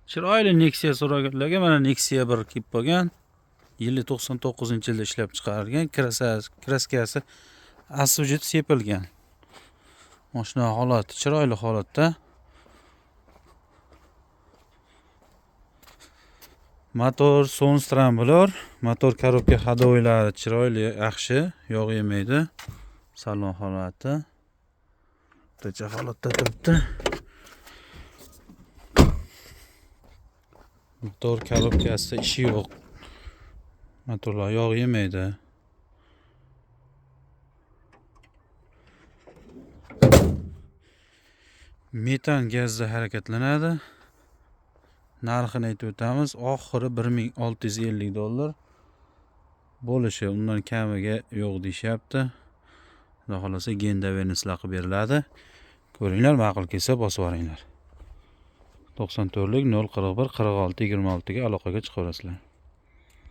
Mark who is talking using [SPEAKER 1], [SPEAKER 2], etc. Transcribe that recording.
[SPEAKER 1] Chiroyli Nexia so'raganlarga mana Nexia 1 kelib qolgan. Yili 99-yilda ishlab chiqarilgan, kraskasi asujit sepilgan. Mashina holati chiroyli holatda. Motor Sonstrambular, motor korobka hadoylari chiroyli, yaxshi, yog' yemaydi. Salon holati o'rtacha holatda turibdi. Motor korobkasida ishi yo'q. Motorlar yog' yemaydi. Metan gazda harakatlanadi. Narxini aytib o'tamiz. Oxiri $1650 bo'lishi, undan kamiga yo'q deyapti. Xudo xolasa Genda Venislar qilib beriladi. Ko'ringlar, ma'qul kelsa bosib oringlar. 94lik 041 46 26 ga aloqaga chiqaverasizlar.